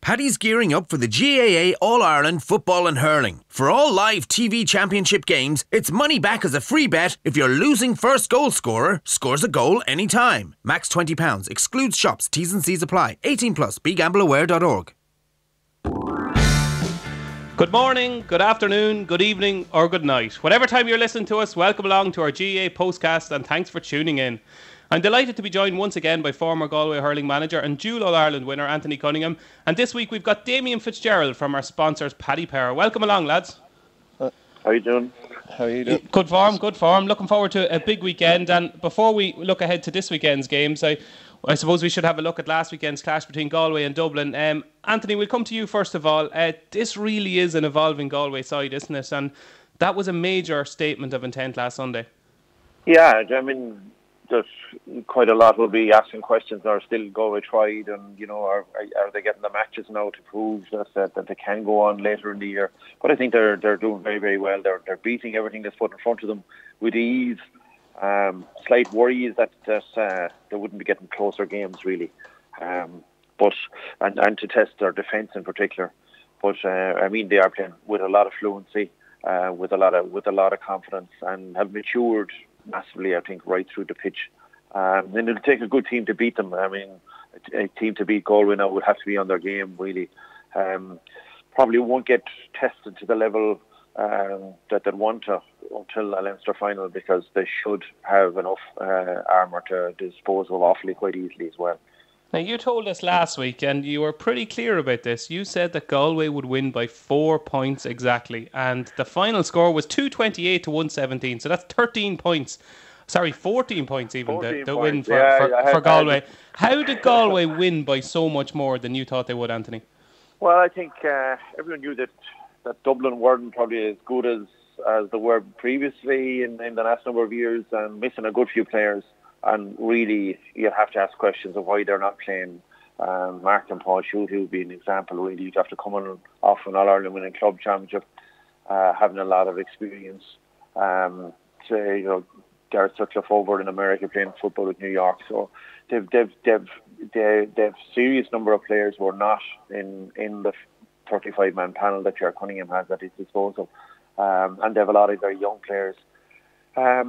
Paddy's gearing up for the GAA All-Ireland Football and Hurling. For all live TV championship games, it's money back as a free bet if your losing first goal scorer scores a goal anytime. Max £20. Excludes shops. T's and C's apply. 18 plus. BeGambleAware.org. Good morning, good afternoon, good evening or good night. Whatever time you're listening to us, welcome along to our GAA Postcast and thanks for tuning in. I'm delighted to be joined once again by former Galway hurling manager and dual All-Ireland winner Anthony Cunningham. And this week we've got Damien Fitzgerald from our sponsors Paddy Power. Welcome along, lads. How are you doing? Good form. Looking forward to a big weekend. And before we look ahead to this weekend's games, I suppose we should have a look at last weekend's clash between Galway and Dublin. Anthony, we'll come to you first of all. This really is an evolving Galway side, isn't it? And that was a major statement of intent last Sunday. Yeah, I mean, there's quite a lot will be asking questions. Are still Galway tried, and are they getting the matches now to prove that they can go on later in the year? But I think they're doing very, very well. They're beating everything that's put in front of them with ease. Slight worry is that they wouldn't be getting closer games really, but to test their defence in particular. But I mean, they are playing with a lot of fluency, with a lot of confidence, and have matured massively, I think, right through the pitch. And it'll take a good team to beat them. I mean, a team to beat Galway now would have to be on their game, really. Probably won't get tested to the level that they'd want to until a Leinster final, because they should have enough armour to dispose of awfully quite easily as well. Now, you told us last week, and you were pretty clear about this. You said that Galway would win by 4 points exactly, and the final score was 228 to 117. So that's 13 points. Sorry, 14 points even, the win for Galway. How did Galway win by so much more than you thought they would, Anthony? Well, I think everyone knew that Dublin weren't probably as good as they were previously in the last number of years, and missing a good few players. And really, you have to ask questions of why they're not playing. Mark and Paul Shute would be an example, really. You'd have to come on off an All-Ireland winning club championship, having a lot of experience. Gareth Sutcliffe over in America playing football with New York. So they've serious number of players who are not in the 35-man panel that Ger Cunningham has at his disposal. And they have a lot of very young players. I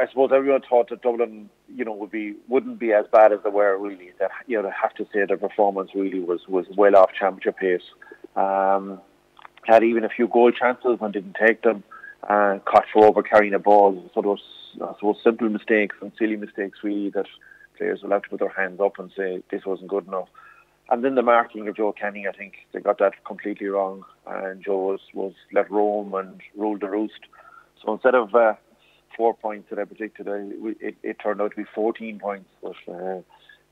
suppose everyone thought that Dublin, wouldn't be as bad as they were really. That I have to say their performance really was well off championship pace. Had even a few goal chances and didn't take them. Caught for over carrying a ball. So those, I suppose, simple mistakes and silly mistakes really that players will have to put their hands up and say this wasn't good enough. And then the marking of Joe Kenny, I think they got that completely wrong. And Joe was let roam and ruled the roost. So instead of 4 points that I predicted, it turned out to be 14 points. But,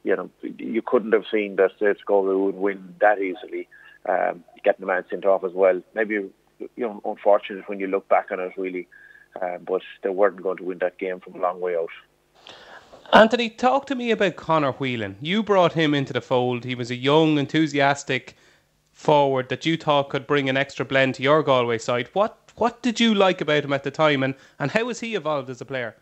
you couldn't have seen that Galway would win that easily, getting the man sent off as well. Maybe, unfortunate when you look back on it, really. But they weren't going to win that game from a long way out. Anthony, talk to me about Conor Whelan. You brought him into the fold. He was a young, enthusiastic forward that you thought could bring an extra blend to your Galway side. What did you like about him at the time, and how has he evolved as a player?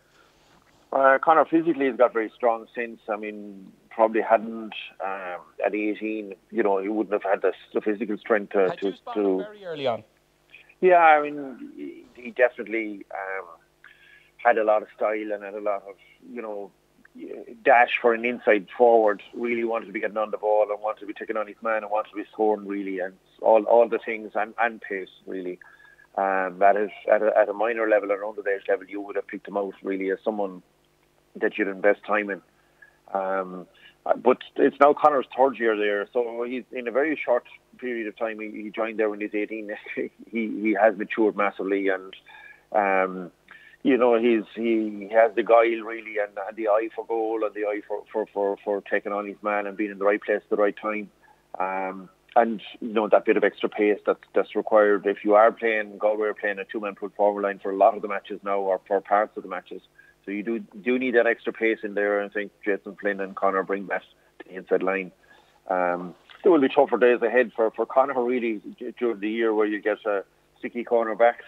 Conor physically has got very strong since. I mean, probably hadn't at 18. He wouldn't have had the physical strength to very early on. Yeah, I mean, he definitely had a lot of style and had a lot of dash for an inside forward. Really wanted to be getting on the ball and wanted to be taking on his man and wanted to be scoring really, and all the things and pace really. At a minor level or underage level, you would have picked him out really as someone that you'd invest time in. But it's now Conor's third year there, so he's in a very short period of time. He joined there when he was 18. he has matured massively, and he has the guile really, and the eye for goal, and the eye for taking on his man and being in the right place at the right time. And that bit of extra pace that's required if you are playing. Galway are playing a two-man full forward line for a lot of the matches now, or for parts of the matches. So you do need that extra pace in there, and I think Jason Flynn and Conor bring that to the inside line. There will be tougher days ahead for Conor really during the year, where you get a sticky corner back.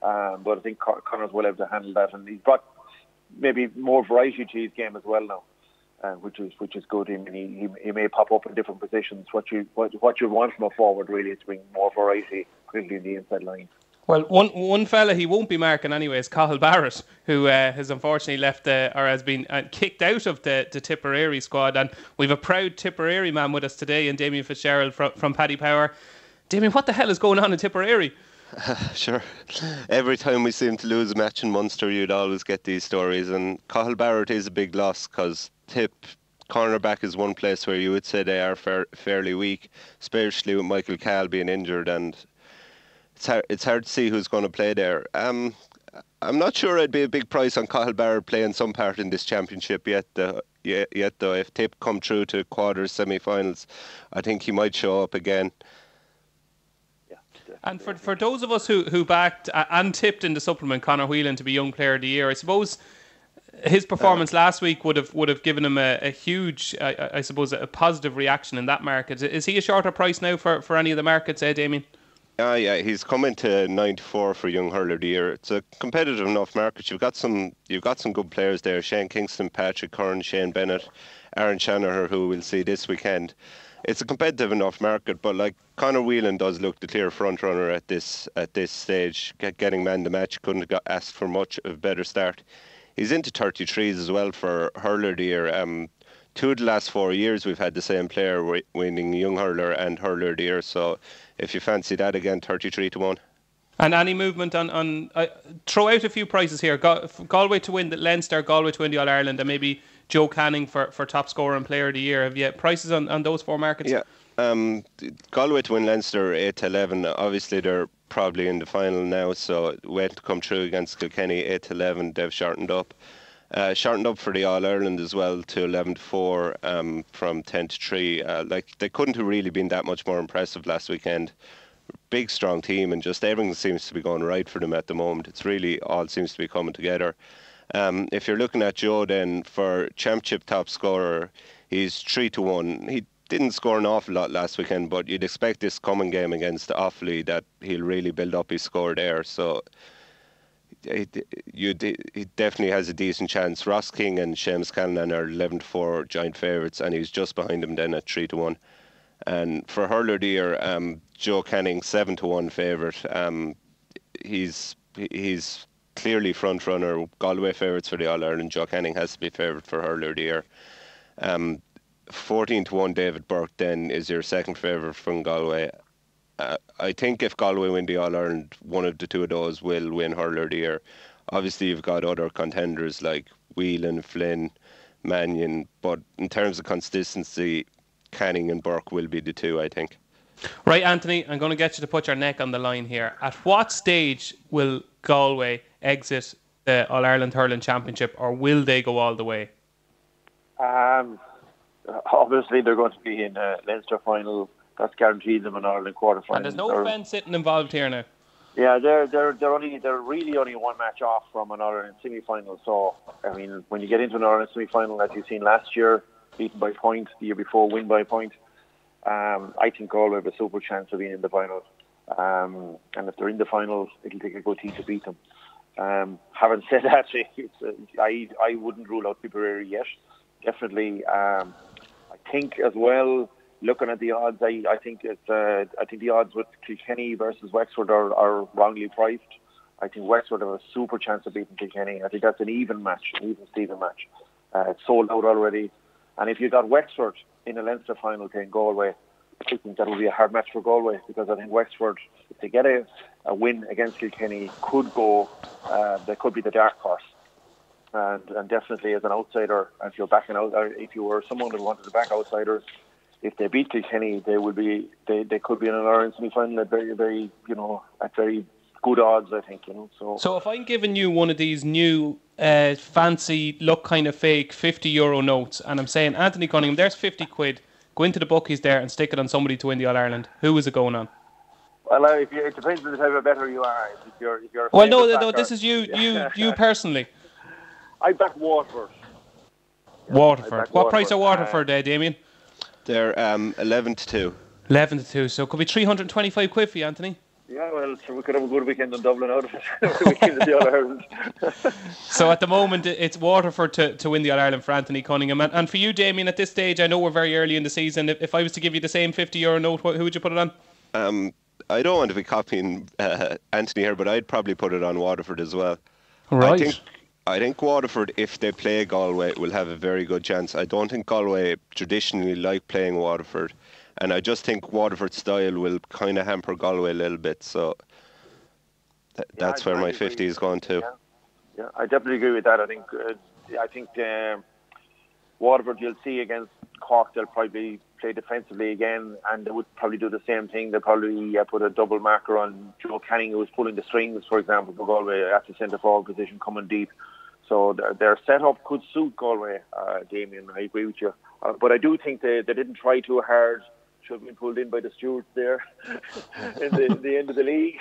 But I think Conor's well able to handle that, and he's brought maybe more variety to his game as well now. which is good. I mean, he may pop up in different positions. What you want from a forward really is to bring more variety, particularly in the inside line. Well, one fella he won't be marking anyway is Cathal Barrett, who has unfortunately left or has been kicked out of the Tipperary squad. And we've a proud Tipperary man with us today, and Damien Fitzgerald from Paddy Power. Damien, what the hell is going on in Tipperary? Sure. Every time we seem to lose a match in Munster, you'd always get these stories. And Cathal Barrett is a big loss because Tip cornerback is one place where you would say they are fairly weak, especially with Michael Cahill being injured, and it's hard to see who's going to play there. I'm not sure I'd be a big price on Cathal Barrett playing some part in this championship yet though. If Tip come through to quarters, semi-finals, I think he might show up again. And for those of us who backed and tipped in the supplement Conor Whelan to be Young Player of the Year, I suppose his performance last week would have given him a huge, I suppose, a positive reaction in that market. Is he a shorter price now for any of the markets, Damien? Yeah, he's coming to 94 for Young Hurler of the Year. It's a competitive enough market. You've got some good players there: Shane Kingston, Patrick Curran, Shane Bennett, Aaron Shanaher, who we'll see this weekend. It's a competitive enough market, but like Conor Whelan does look the clear front runner at this stage. Getting man the match, couldn't have got asked for much of a better start. He's into 33s as well for Hurler of the Year. 2 of the last 4 years we've had the same player winning Young Hurler and Hurler of the Year. So if you fancy that again, 33-1. And any movement on throw out a few prices here. Galway to win the Leinster, Galway to win the All-Ireland, and maybe Joe Canning for top scorer and player of the year. Have you prices on those 4 markets? Yeah. Galway to win Leinster 8-11. Obviously they're probably in the final now, so wait to come through against Kilkenny 8-11. They've shortened up for the All-Ireland as well to 11-4 from 10-3. Like they couldn't have really been that much more impressive last weekend. Big strong team, and just everything seems to be going right for them at the moment. It's really all seems to be coming together. If you're looking at Joe then for championship top scorer, he's 3-1. He didn't score an awful lot last weekend, but you'd expect this coming game against Offaly that he'll really build up his score there. So he definitely has a decent chance. Ross King and Seamus Callanan are 11-4 giant favourites, and he's just behind them then at 3-1. And for Hurler of the Year, Joe Canning 7-1 favourite. He's clearly front runner. Galway favourites for the All Ireland. Joe Canning has to be favourite for Hurler of the Year. 14-1 David Burke then is your second favourite from Galway. I think if Galway win the All Ireland, one of the two of those will win Hurler of the Year. Obviously, you've got other contenders like Whelan, Flynn, Mannion, but in terms of consistency, Canning and Burke will be the two, I think. Right, Anthony, I'm going to get you to put your neck on the line here. At what stage will Galway exit the All-Ireland Hurling Championship, or will they go all the way? Obviously, they're going to be in a Leinster final. That's guaranteed them an Ireland quarter final. And there's no fence sitting involved here now. Yeah, they're really only one match off from an Ireland semi-final. So, I mean, when you get into an Ireland semi-final, as you've seen last year, beaten by point, the year before win by point, I think Galway have a super chance of being in the final. And if they're in the finals, it'll take a good team to beat them. Having said that, I wouldn't rule out Tipperary yet. Definitely, I think as well. Looking at the odds, I think the odds with Kilkenny versus Wexford are wrongly priced. I think Wexford have a super chance of beating Kilkenny. I think that's an even match, an even Steven match. It's sold out already. And if you got Wexford in a Leinster final playing Galway, I think that will be a hard match for Galway, because I think Wexford, if they get a win against Kilkenny, could go. They could be the dark horse. And definitely as an outsider, if you're backing out, if you were someone that wanted to back outsiders, if they beat Kilkenny, they could be in an Ireland semi-final at very good odds, I think. So if I'm giving you one of these new fancy, look kind of fake €50 notes, and I'm saying, Anthony Cunningham, there's 50 quid. Go into the bookies there and stick it on somebody to win the All Ireland. Who is it going on? Well, it depends on the type of bettor you are. If you're well, no, this is you personally. I back Waterford. Waterford. What price are Waterford, Damien? They're 11-2. 11-2, so it could be 325 quid for you, Anthony. Yeah, well, so we could have a good weekend in Dublin out of it. The weekend of the All-Ireland. So at the moment, it's Waterford to win the All-Ireland for Anthony Cunningham. And for you, Damien, at this stage, I know we're very early in the season. If I was to give you the same €50 note, who would you put it on? I don't want to be copying Anthony here, but I'd probably put it on Waterford as well. Right. I think Waterford, if they play Galway, will have a very good chance. I don't think Galway traditionally like playing Waterford. And I just think Waterford's style will kind of hamper Galway a little bit. So that's where my 50 is going to. Yeah, I definitely agree with that. I think Waterford, you'll see against Cork, they'll probably play defensively again, and they would probably do the same thing. They'll probably put a double marker on Joe Canning, who was pulling the strings, for example, for Galway at the centre forward position, coming deep. So their setup could suit Galway, Damien. I agree with you. But I do think they didn't try too hard. Should have been pulled in by the stewards there in the end of the league.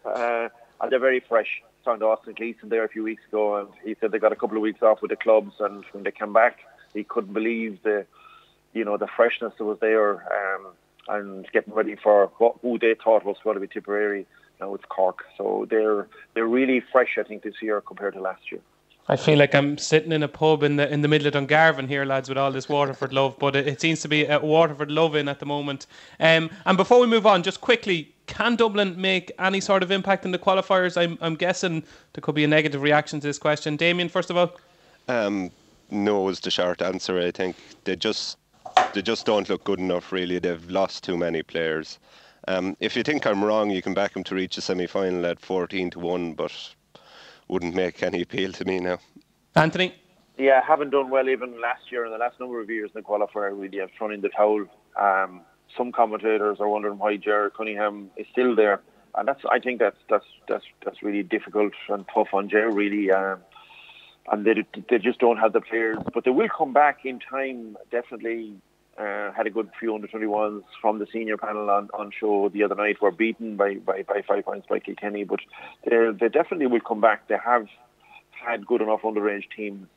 And they're very fresh. I found Austin Gleeson there a few weeks ago, and he said they got a couple of weeks off with the clubs, and when they came back, he couldn't believe the freshness that was there, and getting ready for who they thought was going to be Tipperary. Now it's Cork. So they're really fresh, I think, this year compared to last year. I feel like I'm sitting in a pub in the middle of Dungarvan here, lads, with all this Waterford love, but it seems to be a Waterford love in at the moment. And before we move on, just quickly, can Dublin make any sort of impact in the qualifiers? I'm guessing there could be a negative reaction to this question. Damien, first of all? No is the short answer, I think. They just don't look good enough, really. They've lost too many players. If you think I'm wrong, you can back them to reach the semi-final at 14-1, but wouldn't make any appeal to me now. Anthony? Yeah, haven't done well even last year and the last number of years in the qualifier. Really have thrown in the towel. Some commentators are wondering why Gerard Cunningham is still there, and I think that's really difficult and tough on Gerard, really. And they just don't have the players, but they will come back in time. Definitely had a good few under-21s from the senior panel on show the other night. Were beaten by 5 points by Kilkenny, but they definitely will come back. They have had good enough underage teams,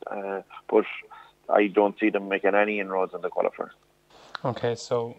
but I don't see them making any inroads in the qualifier. Okay, so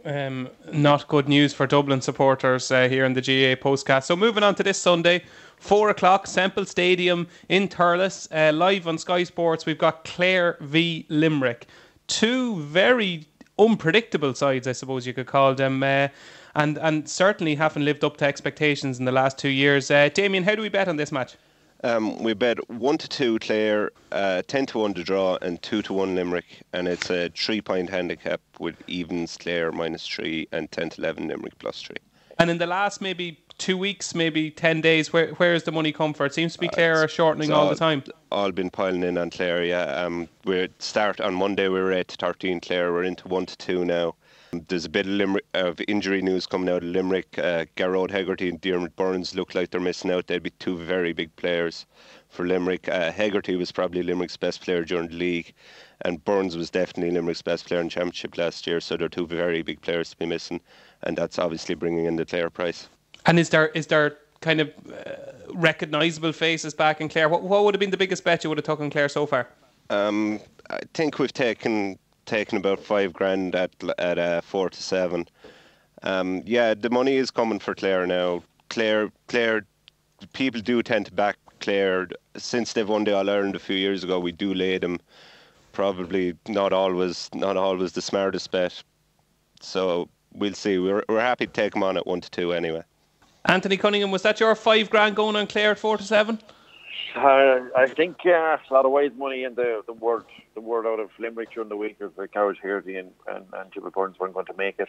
not good news for Dublin supporters here in the GAA Postcast. So moving on to this Sunday, 4 o'clock, Semple Stadium in Thurles, live on Sky Sports. We've got Clare v Limerick. Two very unpredictable sides, I suppose you could call them, and certainly haven't lived up to expectations in the last 2 years. Damien, how do we bet on this match? We bet 1-2 Clare, 10-1 to draw, and 2-1 Limerick, and it's a 3-point handicap with evens Clare -3 and 10-11 Limerick +3. And in the last maybe 2 weeks, maybe 10 days, where is the money come for? It seems to be Clare are shortening all the time. All been piling in on Clare, yeah. We start on Monday, we were 8-13 Clare, we're into 1-2 now. There's a bit of injury news coming out of Limerick. Garrod Hegarty and Diarmuid Burns look like they're missing out. They'd be two very big players for Limerick. Hegarty was probably Limerick's best player during the league, and Burns was definitely Limerick's best player in Championship last year, so they're two very big players to be missing, and that's obviously bringing in the Clare price. And is there kind of recognisable faces back in Clare? What would have been the biggest bet you would have took on Clare so far? I think we've taken about $5,000 at 4-7. Yeah, the money is coming for Clare now. Clare, people do tend to back Clare since they've won the All-Ireland a few years ago. We do lay them. Probably not always the smartest bet. So we'll see. We're happy to take them on at 1-2 anyway. Anthony Cunningham, was that your $5,000 going on Clare at 4-7? I think a lot of wise money, and the word out of Limerick during the week is that Garrod Hegarty and Diarmuid Burns weren't going to make it.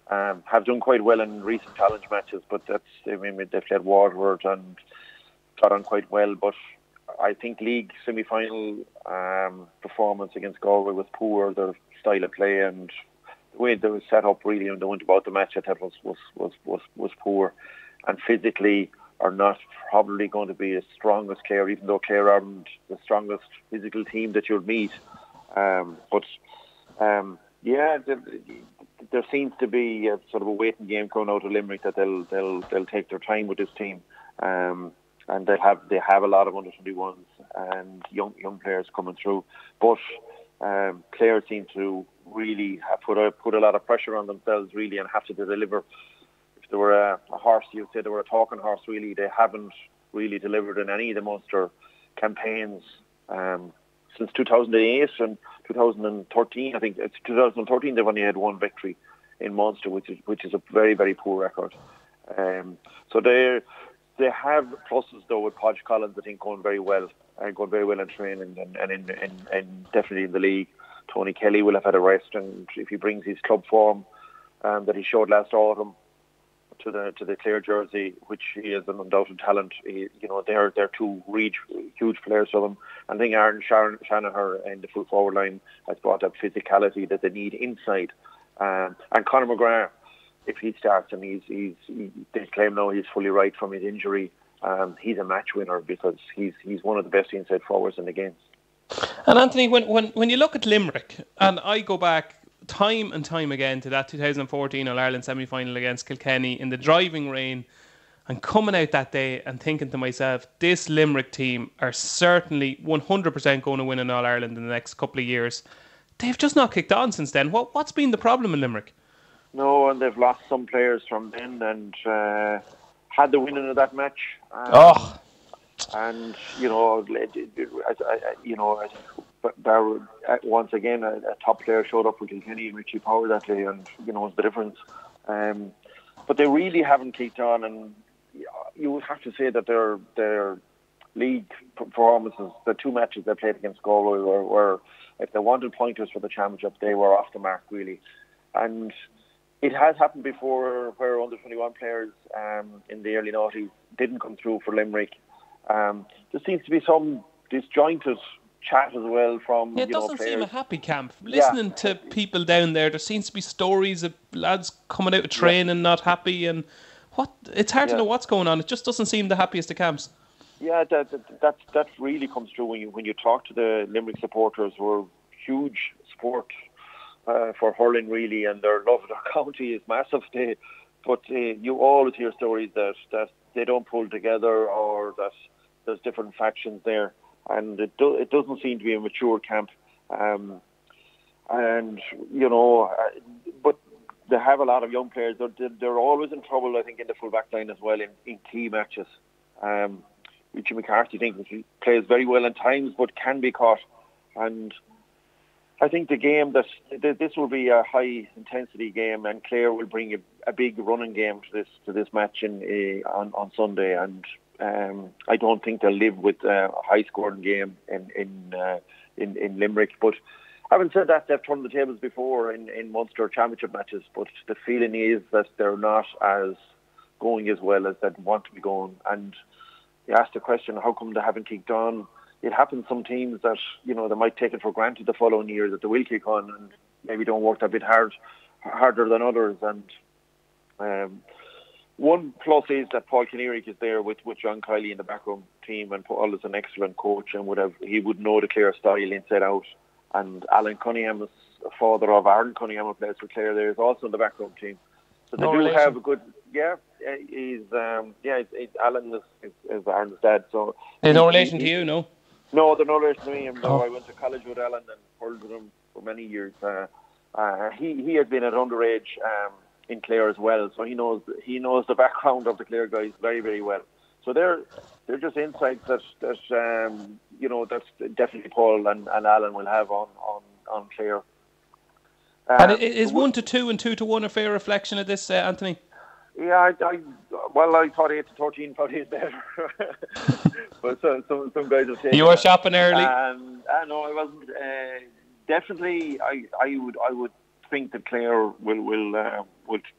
Have done quite well in recent challenge matches, but they played Waterford and got on quite well. But I think league semi-final performance against Galway was poor. Their style of play and the way they were set up, really, and they went about the match, I thought was poor. And physically are not probably going to be as strong as Clare, even though Clare aren't the strongest physical team that you'll meet. There seems to be a sort of a waiting game coming out of Limerick that they'll take their time with this team, and they have a lot of under-21s and young players coming through. But Clare seem to really have put a lot of pressure on themselves, really, and have to deliver. they were a horse. You'd say they were a talking horse. Really, they haven't really delivered in any of the Munster campaigns since 2008 and 2013. I think it's 2013 they've only had one victory in Munster, which is a very, very poor record. So they have pluses though with Podge Collins, I think, going very well in training and definitely in the league. Tony Kelly will have had a rest, and if he brings his club form that he showed last autumn to the Clare jersey, which he is an undoubted talent, they're two huge players for them. I think Aaron Shanahan in the full forward line has brought that physicality that they need inside. And Conor McGrath, if he starts and they claim now he's fully right from his injury, he's a match winner because he's one of the best inside forwards in the game. And Anthony, when you look at Limerick, and I go back time and time again to that 2014 All-Ireland semi-final against Kilkenny in the driving rain, and coming out that day and thinking to myself, this Limerick team are certainly 100% going to win an All-Ireland in the next couple of years. They've just not kicked on since then. What's been the problem in Limerick? No, and they've lost some players from then, and had the winning of that match. And once again, a top player showed up with Kilkenny and Richie Power that day, and was the difference. But they really haven't kicked on, and you would have to say that their league performances, the two matches they played against Galway, were if they wanted pointers for the championship, they were off the mark really. And it has happened before where under 21 players in the early noughties didn't come through for Limerick. There seems to be some disjointed chat as well from it doesn't players. Seem a happy camp. Listening to people down there seems to be stories of lads coming out of training not happy, and it's hard to know what's going on. It just doesn't seem the happiest of camps. Yeah, that really comes through when you talk to the Limerick supporters, who are huge support for hurling really, and their love of their county is massive. But you always hear stories that they don't pull together, or that there's different factions there, and it doesn't seem to be a mature camp. But they have a lot of young players. They're always in trouble, I think, in the full back line as well in key matches. Richie McCarthy, I think, he plays very well at times, but can be caught. And I think the game this will be a high intensity game, and Clare will bring a big running game to this match on Sunday. And I don't think they'll live with a high scoring game in Limerick. But having said that, they've turned the tables before in Munster Championship matches. But the feeling is that they're not as going as well as they'd want to be going. And you ask the question, how come they haven't kicked on? It happens some teams that, they might take it for granted the following year that they will kick on, and maybe don't work that bit harder than others. And one plus is that Paul Kinnearick is there with John Kiley in the backroom team, and Paul is an excellent coach, and he would know the Clare style inside out. And Alan Cunningham, is a father of Aaron Cunningham, who plays for Clare there, is also in the backroom team. So they do have a good... Yeah, Alan is Aaron's dad. So there's no relation to you, no? No, they're no relation to me. I went to college with Alan and hurled with him for many years. He has been at underage in Clare as well, so he knows the background of the Clare guys very, very well. So they're just insights that that's definitely Paul and Alan will have on Clare. And is 1-2 and 2-1 a fair reflection of this, Anthony? Yeah, I thought 8-13 probably is better. But some guys have taken. You were shopping early. No, I wasn't. Definitely, I would think that Clare will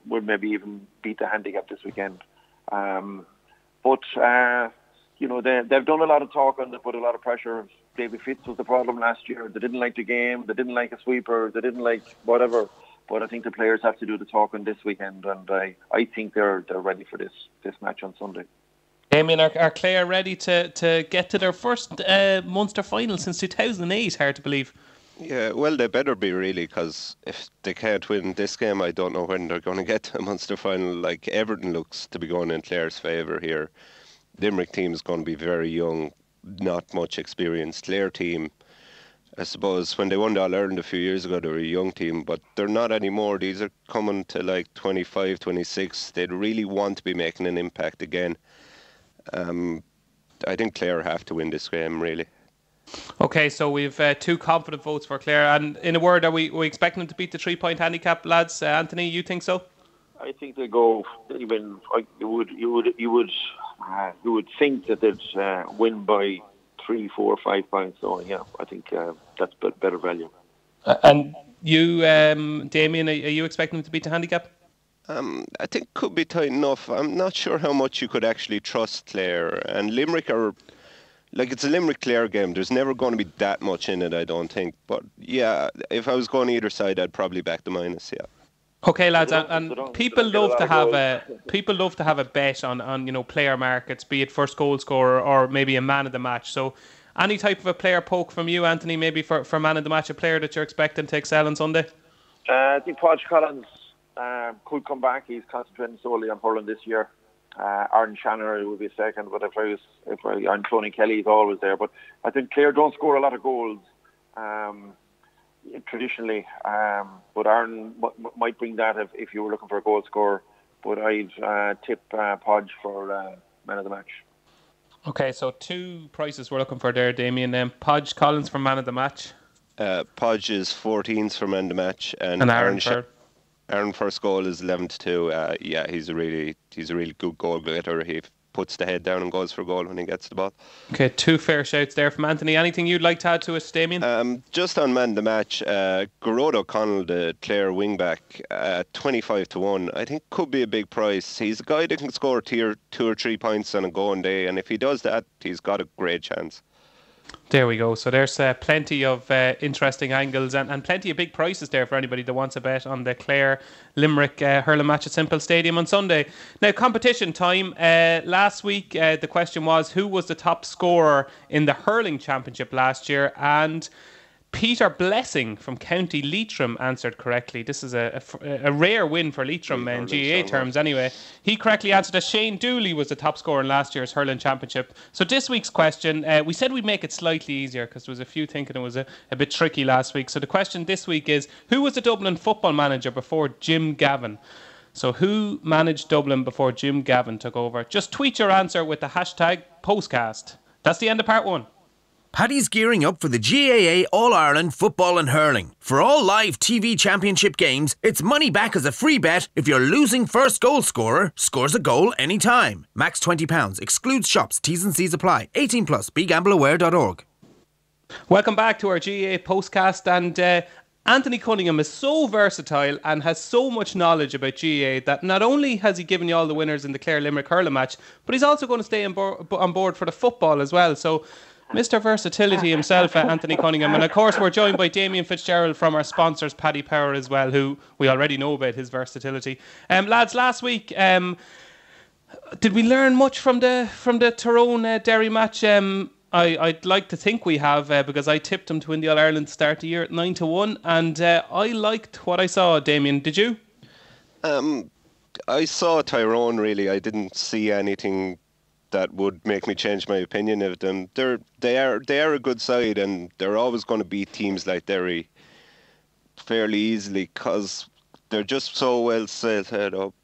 maybe even beat the handicap this weekend. But they've done a lot of talk and they put a lot of pressure. David Fitz was the problem last year. They didn't like the game. They didn't like a sweeper. They didn't like whatever. But I think the players have to do the talking this weekend, and I think they're ready for this match on Sunday. Damien, are Clare ready to get to their first Munster final since 2008? Hard to believe. Yeah, well, they better be really, because if they can't win this game, I don't know when they're going to get to a Munster final. Like, everything looks to be going in Clare's favour here. Limerick team is going to be very young, not much experienced. Clare team, I suppose when they won the All-Ireland a few years ago, they were a young team, but they're not anymore. These are coming to like 25, 26. They'd really want to be making an impact again. I think Clare have to win this game, really. Okay, so we've 2 confident votes for Clare. And in a word, are we expecting them to beat the 3-point handicap, lads? Anthony, you think so? I think they go even. You would think that they'd win by 3, 4, 5 points. So yeah, I think that's better value. And you, Damien, are you expecting them to beat the handicap? I think could be tight enough. I'm not sure how much you could actually trust Clare. And Limerick are, like, it's a Limerick-Clare game. There's never going to be that much in it, I don't think. But yeah, if I was going either side, I'd probably back the minus, yeah. Okay, lads, and people love to have a bet on player markets, be it first goal scorer or maybe a man of the match. So any type of a player poke from you, Anthony, maybe for man of the match, a player that you're expecting to excel on Sunday? I think Podge Collins could come back. He's concentrating solely on hurling this year. Aaron Shannon would be second, but and Tony Kelly is always there. But I think Clare don't score a lot of goals traditionally, but Aaron might bring that if you were looking for a goal scorer. But I'd tip Podge for man of the match. Okay, so 2 prices we're looking for there, Damien. Podge Collins for man of the match. Podge is 14s for man of the match, and Aaron first goal is 11-2. Yeah, he's a really good goal getter. He puts the head down and goes for goal when he gets the ball. Okay, 2 fair shouts there from Anthony. Anything you'd like to add to it, Damien? Just on man of the match, Garrod O'Connell, the Clare wingback, 25-1. I think could be a big price. He's a guy that can score 2 or 3 points on a going day, and if he does that, he's got a great chance. There we go. So there's plenty of interesting angles and plenty of big prices there for anybody that wants a bet on the Clare Limerick hurling match at Semple Stadium on Sunday. Now, competition time. Last week, the question was, who was the top scorer in the hurling championship last year? And Peter Blessing from County Leitrim answered correctly. This is a rare win for Leitrim in GAA terms anyway. He correctly answered that Shane Dooley was the top scorer in last year's hurling championship. So this week's question, we said we'd make it slightly easier because there was a few thinking it was a bit tricky last week. So the question this week is, who was the Dublin football manager before Jim Gavin? So who managed Dublin before Jim Gavin took over? Just tweet your answer with the hashtag Postcast. That's the end of part 1. Paddy's gearing up for the GAA All-Ireland Football and Hurling. For all live TV championship games, it's money back as a free bet if your losing first goal scorer scores a goal anytime. Max £20. Excludes shops. T's and C's apply. 18+. BeGambleAware.org. Welcome back to our GAA Postcast. And Anthony Cunningham is so versatile and has so much knowledge about GAA that not only has he given you all the winners in the Clare Limerick hurling match, but he's also going to stay on board for the football as well. So Mr. Versatility himself, Anthony Cunningham. And of course, we're joined by Damien Fitzgerald from our sponsors, Paddy Power, as well, who we already know about his versatility. Lads, last week, did we learn much from the Tyrone Derry match? I'd like to think we have, because I tipped them to win the All-Ireland start the year at 9-1, and I liked what I saw. Damien, did you? I saw Tyrone, really. I didn't see anything that would make me change my opinion of them. They are a good side, and they're always going to beat teams like Derry fairly easily because they're just so well set up.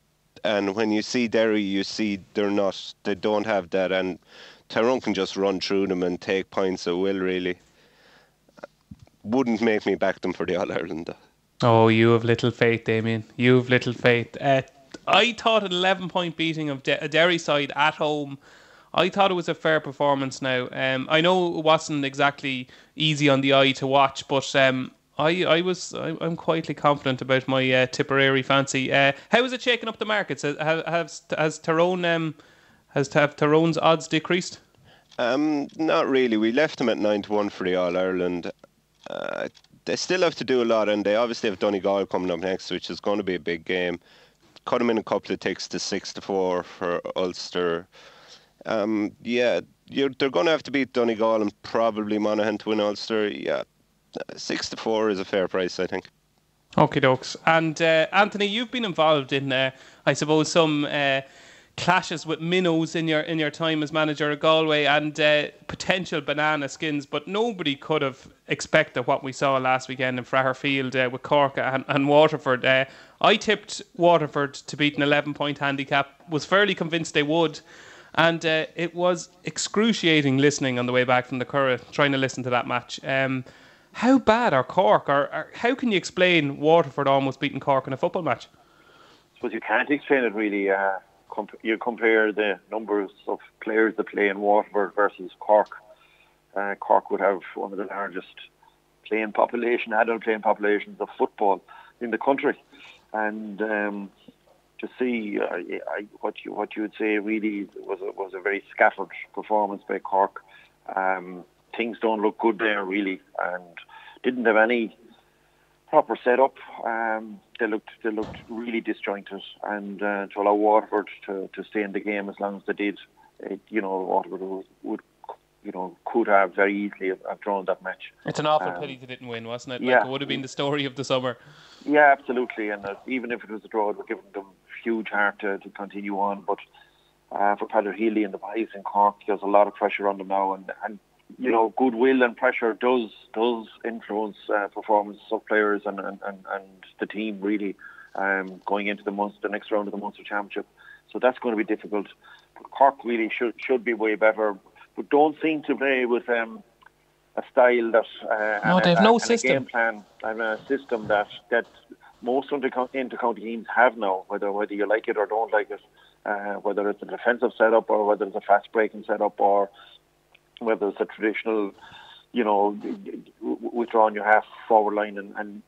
And when you see Derry, you see they don't have that, and Tyrone can just run through them and take points at will, really. Wouldn't make me back them for the All-Ireland, though. Oh, you have little faith, Damien. You have little faith. I thought an 11-point beating of a Derry side at home, I thought it was a fair performance now. I know it wasn't exactly easy on the eye to watch, but I'm quietly confident about my Tipperary fancy. How is it shaking up the markets? Has Tyrone have Tyrone's odds decreased? Not really. We left them at 9-1 for the All-Ireland. They still have to do a lot, and they obviously have Donegal coming up next, which is going to be a big game. Cut them in a couple of ticks to 6-4 for Ulster. They're going to have to beat Donegal and probably Monaghan to win Ulster. Yeah, 6-4 is a fair price, I think. Okie dokes. And Anthony, you've been involved in, I suppose, some clashes with minnows in your time as manager of Galway and potential banana skins, but nobody could have expected what we saw last weekend in Fraherfield with Cork and Waterford. I tipped Waterford to beat an 11-point handicap, was fairly convinced they would, and it was excruciating listening on the way back from the Curragh, trying to listen to that match. How bad are Cork, or how can you explain Waterford almost beating Cork in a football match? I suppose you can't explain it really. You compare the numbers of players that play in Waterford versus Cork. Cork would have one of the largest adult playing populations of football in the country, and to see what you would say really was a very scattered performance by Cork. Things don't look good there really, and didn't have any proper setup. They looked really disjointed, and to allow Waterford to stay in the game as long as they did, Waterford could have very easily have drawn that match. It's an awful pity they didn't win, wasn't it? Yeah. It would have been the story of the summer. Yeah, absolutely, and even if it was a draw, it would give them huge heart to continue on. But for Paddy Healy and the boys in Cork, there's a lot of pressure on them now, and goodwill and pressure does influence performance of players and the team really going into the next round of the Munster Championship. So that's going to be difficult. But Cork really should be way better, but don't seem to play with a style that they have no system, a game plan and a system that most inter-county teams have now. Whether you like it or don't like it, whether it's a defensive setup or whether it's a fast breaking setup or whether it's a traditional, withdrawing your half forward line and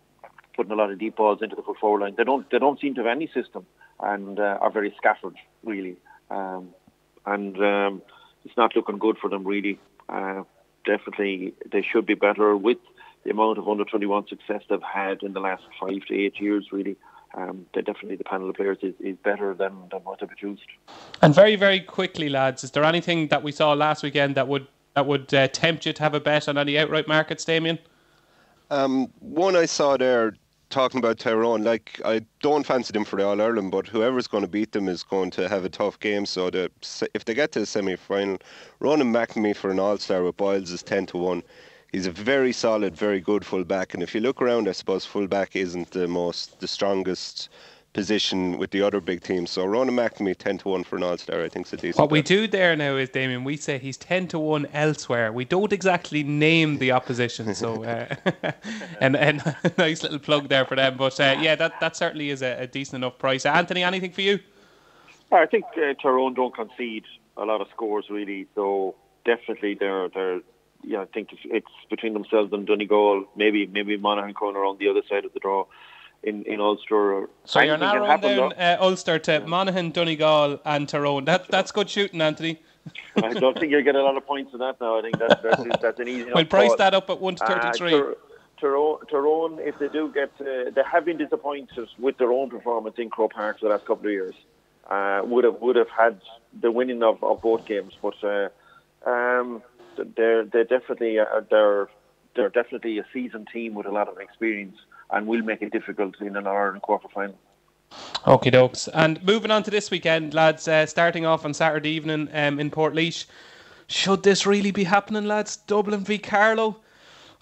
putting a lot of deep balls into the full forward line. They don't seem to have any system and are very scattered really, and it's not looking good for them really. Definitely, they should be better with the amount of under-21 success they've had in the last 5 to 8 years really. The panel of players is better than what they produced. And very, very quickly, lads, is there anything that we saw last weekend that would tempt you to have a bet on any outright markets, Damien? One I saw there talking about Tyrone, I don't fancy them for the All-Ireland, but whoever's going to beat them is going to have a tough game. So if they get to the semi-final, Ronan McNamee for an All-Star with Boyles is 10-1. He's a very solid, very good full-back, and if you look around, I suppose full-back isn't the strongest position with the other big teams. So Ronan McNamee 10-1 for an All-Star, I think is a decent. What we do there now is, Damien, we say he's 10-1 elsewhere. We don't exactly name the opposition, so and a nice little plug there for them. But that certainly is a decent enough price. Anthony, anything for you? I think Tyrone don't concede a lot of scores really, so definitely they're. I think it's between themselves and Donegal. Maybe Monaghan going around the other side of the draw in Ulster. So you're narrowing down Ulster to Monaghan, Donegal and Tyrone. That's good shooting, Anthony. I don't think you'll get a lot of points for that now. I think that's an easy enough We'll price call. that up at 1-33. Tyrone, if they do get... they have been disappointed with their own performance in Croke Park for the last couple of years. Would have had the winning of both games, but... They're definitely a seasoned team with a lot of experience and will make it difficult in an Ireland quarter final. Okie dokes. And moving on to this weekend, lads, starting off on Saturday evening in Portlaoise. Should this really be happening, lads? Dublin v Carlow?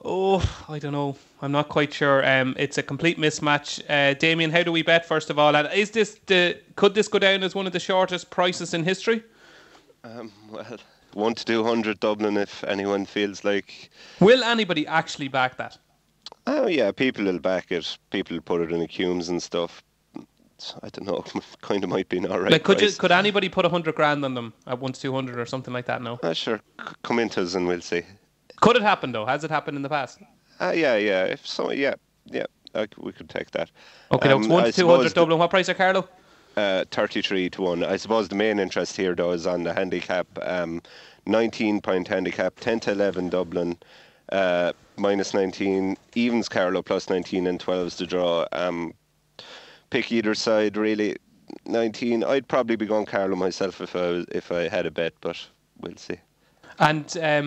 Oh, I don't know. I'm not quite sure. It's a complete mismatch. Damien, how do we bet first of all? And could this go down as one of the shortest prices in history? 1 to 200 Dublin if anyone feels like... Will anybody actually back that? Oh yeah, people will back it. People will put it in the cumes and stuff. I don't know, kind of might be an alright price. Could anybody put 100 grand on them at 1 to 200 or something like that? No. Sure, come into us and we'll see. Could it happen though? Has it happened in the past? Yeah. If so, yeah. We could take that. Okay, 1 to 200 Dublin. What price are Carlow? 33-1. I suppose the main interest here though is on the handicap. 19-point handicap, 10-11 Dublin, minus 19, evens Carlow plus 19 and 12s to draw. Pick either side really. 19. I'd probably be going Carlow myself if I had a bet, but we'll see. And are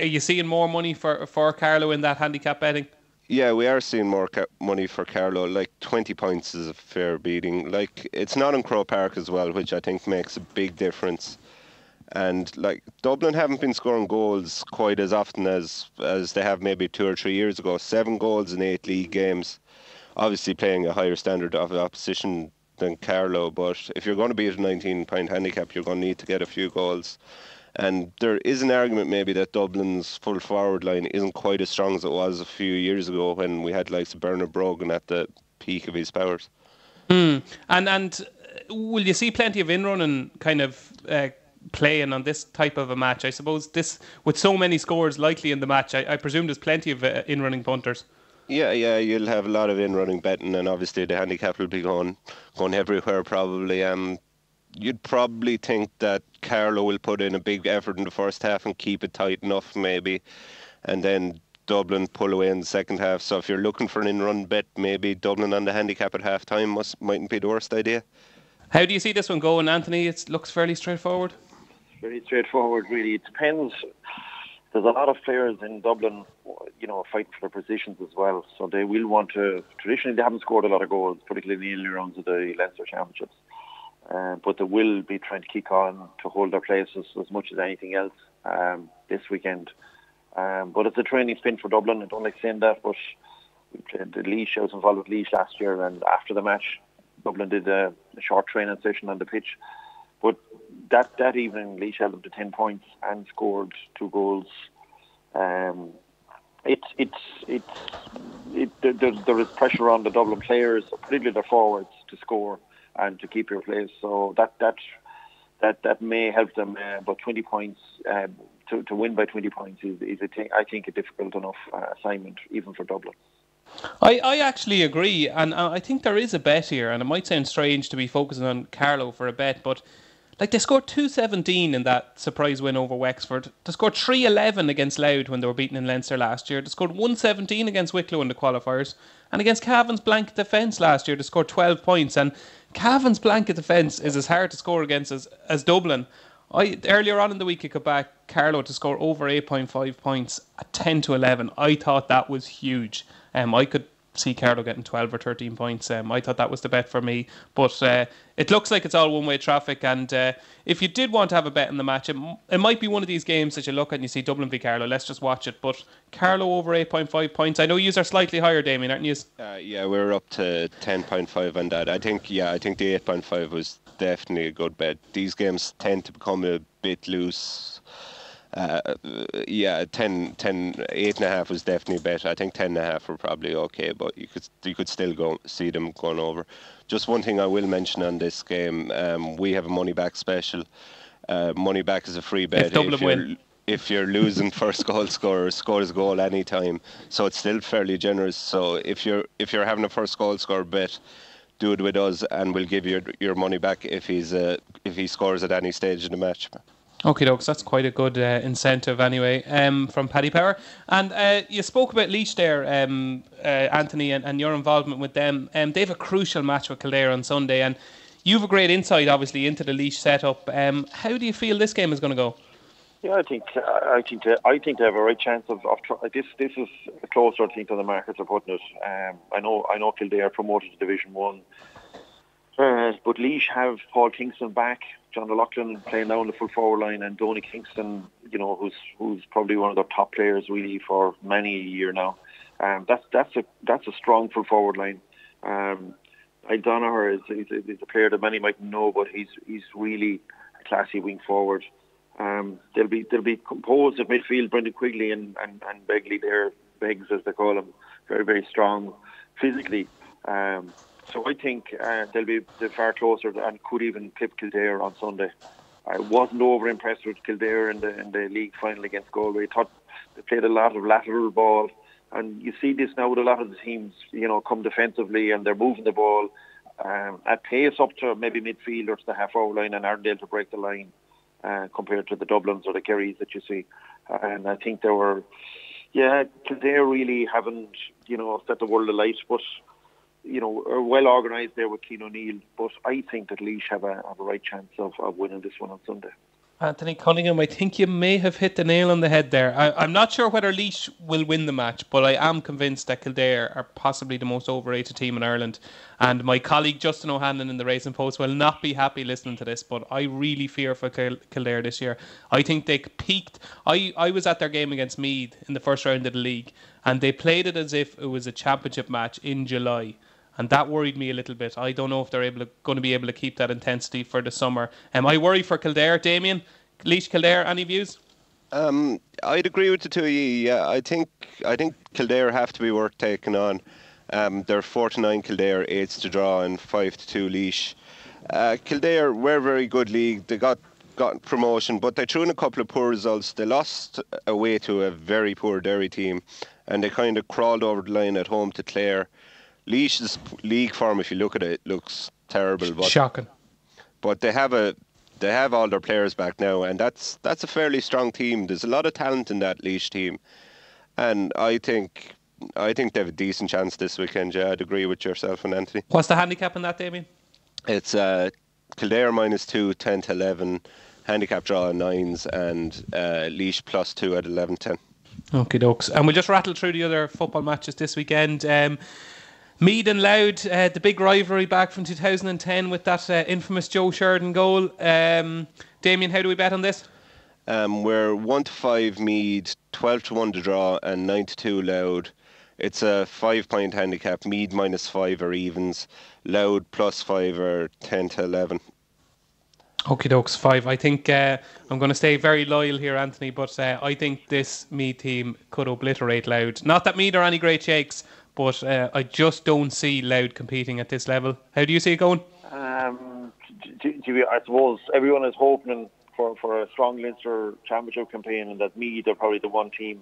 you seeing more money for Carlow in that handicap betting? Yeah, we are seeing more money for Carlow. Like 20 points is a fair beating. Like it's not in Croke Park as well, which I think makes a big difference. And like Dublin haven't been scoring goals quite as often as they have maybe 2 or 3 years ago. 7 goals in 8 league games. Obviously playing a higher standard of opposition than Carlow, but if you're going to beat a 19-point handicap, you're going to need to get a few goals. And there is an argument maybe that Dublin's full forward line isn't quite as strong as it was a few years ago when we had like Bernard Brogan at the peak of his powers. And will you see plenty of in-running kind of playing on this type of a match? I suppose this, with so many scores likely in the match, I presume there's plenty of in-running punters. Yeah, you'll have a lot of in-running betting, and obviously the handicap will be going everywhere probably. You'd probably think that Carlow will put in a big effort in the first half and keep it tight enough maybe, and then Dublin pull away in the second half. So if you're looking for an in-run bet, maybe Dublin on the handicap at half-time mightn't be the worst idea. How do you see this one going, Anthony? It looks fairly straightforward. Very straightforward, really. It depends. There's a lot of players in Dublin, fighting for their positions as well. So they will want to. Traditionally, they haven't scored a lot of goals, particularly in the early rounds of the Leinster Championships. But they will be trying to kick on to hold their places as much as anything else this weekend. But it's a training spin for Dublin. I don't like saying that, but we played the Laois. I was involved with Laois last year, and after the match, Dublin did a short training session on the pitch. But that evening, Laois held them to 10 points and scored 2 goals. There is pressure on the Dublin players, particularly their forwards, to score and to keep your place. So that may help them. But 20 points to win by 20 points is I think a difficult enough assignment even for Dublin. I actually agree, and I think there is a bet here, and it might sound strange to be focusing on Carlow for a bet, but like they scored 217 in that surprise win over Wexford. They scored 311 against Louth when they were beaten in Leinster last year. They scored 117 against Wicklow in the qualifiers, and against Cavan's blanket defence last year they scored 12 points. And Cavan's blanket defence is as hard to score against as Dublin. Earlier on in the week, I could back Carlow to score over 8.5 points at 10-11. I thought that was huge. I could see Carlow getting 12 or 13 points. I thought that was the bet for me. But it looks like it's all one-way traffic. And if you did want to have a bet in the match, it might be one of these games that you look at and you see Dublin v Carlow. Let's just watch it. But Carlow over 8.5 points. I know you are slightly higher, Damien, aren't you? Yeah, we're up to 10.5 on that. I think the 8.5 was definitely a good bet. These games tend to become a bit loose. 8.5 was definitely better. I think 10.5 were probably okay, but you could still see them going over. Just one thing I will mention on this game: we have a money back special. Money back is a free bet. If Dublin win. If you're losing first goal scorer, scores a goal anytime. So it's still fairly generous. So if you're having a first goal scorer bet, do it with us, and we'll give you your money back if he scores at any stage in the match. Okay, dokes, that's quite a good incentive anyway from Paddy Power. And you spoke about Laois there, Anthony, and your involvement with them. They have a crucial match with Kildare on Sunday, and you have a great insight, obviously, into the Laois setup. How do you feel this game is going to go? Yeah, I think they have a right chance of this is a closer thing to the markets are putting it. I know Kildare promoted to Division 1. But Laois have Paul Kingston back, John O'Loughlin playing down the full forward line, and Donny Kingston, who's probably one of their top players really for many a year now. That's a strong full forward line. Donoher is a player that many might know, but he's really a classy wing forward. They'll be composed at midfield. Brendan Quigley and Begley there, Beggs as they call him, very very strong physically. So I think they're far closer and could even clip Kildare on Sunday. I wasn't over impressed with Kildare in the league final against Galway. I thought they played a lot of lateral ball, and you see this now with a lot of the teams. Come defensively and they're moving the ball at pace up to maybe midfield or to the half-hour line, and aren't able to break the line compared to the Dublins or the Kerrys that you see. And I think Kildare really haven't set the world alight, but are well organised there with Keane O'Neill, but I think that Laois have a right chance of winning this one on Sunday. Anthony Cunningham, I think you may have hit the nail on the head there. I'm not sure whether Laois will win the match, but I am convinced that Kildare are possibly the most overrated team in Ireland. And my colleague Justin O'Hanlon in the Racing Post will not be happy listening to this, but I really fear for Kildare this year. I think they peaked. I was at their game against Meath in the first round of the league, and they played it as if it was a championship match in July. And that worried me a little bit. I don't know if they're going to be able to keep that intensity for the summer. I worry for Kildare. Damien, Laois Kildare, any views? I'd agree with the two of you. Yeah, I think Kildare have to be worth taking on. They're 4-9 Kildare, 8s to draw, and 5-2 Laois. Kildare were a very good league. They got promotion, but they threw in a couple of poor results. They lost away to a very poor Derry team, and they kind of crawled over the line at home to Clare. Laois's league form, if you look at it, looks terrible. But, shocking. But they have all their players back now, and that's a fairly strong team. There's a lot of talent in that Laois team, and I think they have a decent chance this weekend. Yeah, I'd agree with yourself and Anthony. What's the handicap in that, Damien? It's Kildare -2, 10-11, handicap draw 9s, and Laois +2 at 11-10. Okie dokes. And we'll just rattle through the other football matches this weekend. Meath and Louth, the big rivalry back from 2010 with that infamous Joe Sheridan goal. Damien, how do we bet on this? We're 1-5 Meath, 12-1 to draw, and 9-2 Louth. It's a 5-point handicap. Meath -5 or evens. Louth +5 or 10-11. Okie dokes, 5. I think I'm going to stay very loyal here, Anthony, but I think this Meath team could obliterate Louth. Not that Meath are any great shakes, but I just don't see Louth competing at this level. How do you see it going? I suppose everyone is hoping for a strong Leinster Championship campaign, and that Meath are probably the one team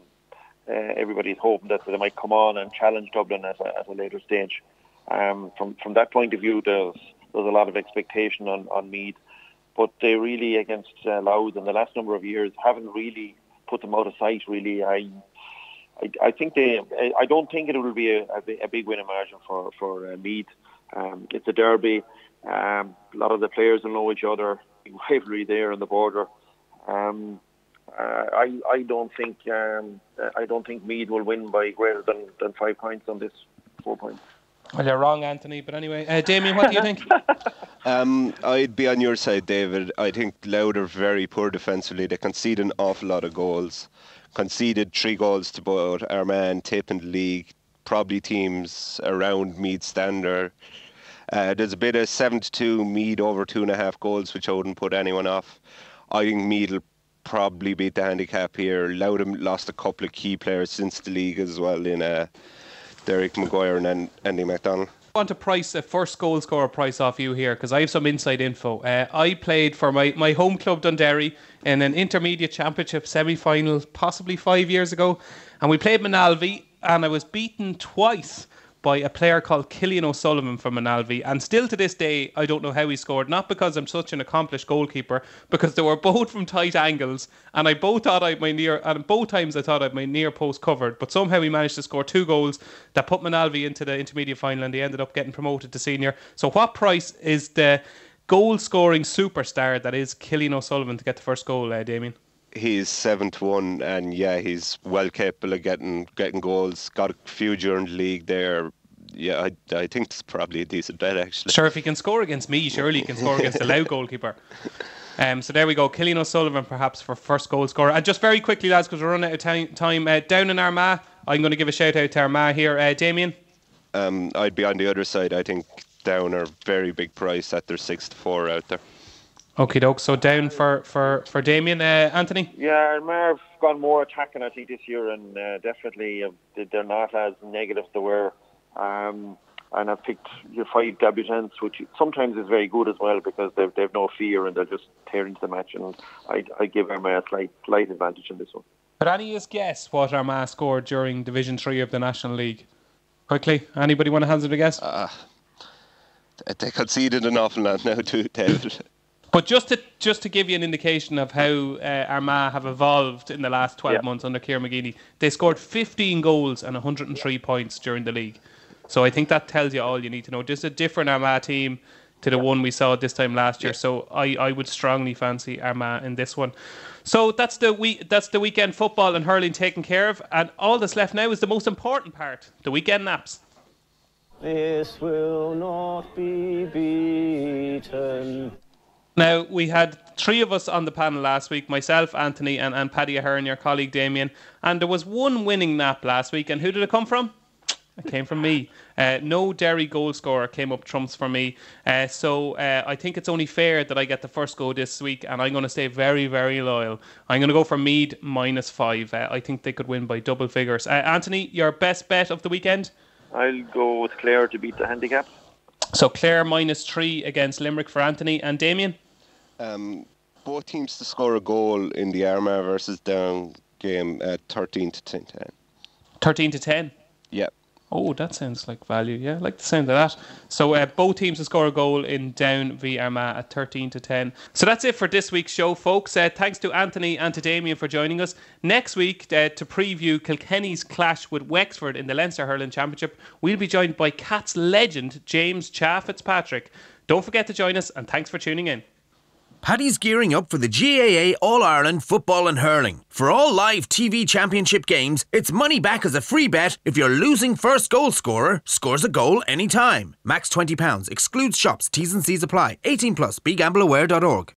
everybody's hoping that they might come on and challenge Dublin at a later stage. From that point of view, there's a lot of expectation on Meath, but they really, against Louth in the last number of years, haven't really put them out of sight. Really, I think I don't think it will be a big winning margin for Meath. It's a derby. A lot of the players will know each other. Big rivalry there on the border. I don't think Meath will win by greater than 5 points on this 4 points. Well, you're wrong, Anthony. But anyway, Damien, what do you think? I'd be on your side, David. I think Louth are very poor defensively. They concede an awful lot of goals. Conceded 3 goals to both Armagh, Tip in the league. Probably teams around Meath standard. There's a bit of 7-2 Meath over 2.5 goals, which I wouldn't put anyone off. I think Meath will probably beat the handicap here. Louth lost a couple of key players since the league as well in Derek Maguire and Andy MacDonald. I want to price a first goal scorer price off you here because I have some inside info. I played for my home club Dundee in an intermediate championship semi-final possibly 5 years ago, and we played Manalvi, and I was beaten twice by a player called Cillian O'Sullivan from Manalvi, and still to this day I don't know how he scored, not because I'm such an accomplished goalkeeper, because they were both from tight angles, and both times I thought I had my near post covered, but somehow he managed to score 2 goals that put Manalvi into the intermediate final, and they ended up getting promoted to senior. So what price is the goal scoring superstar that is Cillian O'Sullivan to get the first goal, Damien? He's 7-1, and yeah, he's well capable of getting goals. Got a few during the league there. Yeah, I think it's probably a decent bet, actually. Sure, if he can score against me, surely he can score against the Louth goalkeeper. So there we go. Cillian O'Sullivan perhaps for first goal scorer. And just very quickly, lads, because we're running out of time. Down in Armagh, I'm going to give a shout out to Armagh here. Damien? I'd be on the other side. I think Down are very big price at their 6-4 out there. Okay, doke. So Down for Damien. Anthony? Yeah, Armagh have gone more attacking, I think, this year, and definitely they're not as negative as they were. And I've picked your 5 debutants, which sometimes is very good as well because they've no fear and they'll just tear into the match. And I give Armagh a slight advantage in this one. But any guess what Armagh scored during Division 3 of the National League? Quickly, anybody want to hazard a guess? They conceded an awful lot now too, David. But just to give you an indication of how Armagh have evolved in the last 12 months under Ciara McGeady, they scored 15 goals and 103 points during the league. So I think that tells you all you need to know. Just a different Armagh team. to the one we saw this time last year. So I would strongly fancy Armagh in this one. So that's the weekend football and hurling taken care of, and all that's left now is the most important part, the weekend naps. This will not be beaten. Now, we had 3 of us on the panel last week, myself, Anthony, and Paddy Ahern, your colleague Damien, and there was one winning nap last week, and who did it come from? It came from me. No Derry goal scorer came up trumps for me. So I think it's only fair that I get the first go this week, and I'm going to stay very, very loyal. I'm going to go for Meath -5. I think they could win by double figures. Anthony, your best bet of the weekend? I'll go with Clare to beat the handicap. So Clare -3 against Limerick for Anthony. And Damien? Both teams to score a goal in the Armagh versus Down game at 13-10. 13-10? Yeah. Oh, that sounds like value. Yeah, I like the sound of that. So both teams to score a goal in Down v Armagh at 13-10. So that's it for this week's show, folks. Thanks to Anthony and to Damien for joining us. Next week, to preview Kilkenny's clash with Wexford in the Leinster Hurling Championship, we'll be joined by Cats legend James Cha Fitzpatrick. Don't forget to join us, and thanks for tuning in. Paddy's gearing up for the GAA All-Ireland Football and Hurling. For all live TV championship games, it's money back as a free bet if your losing first goal scorer scores a goal anytime. Max £20. Excludes shops. T's and C's apply. 18+. BeGambleAware.org.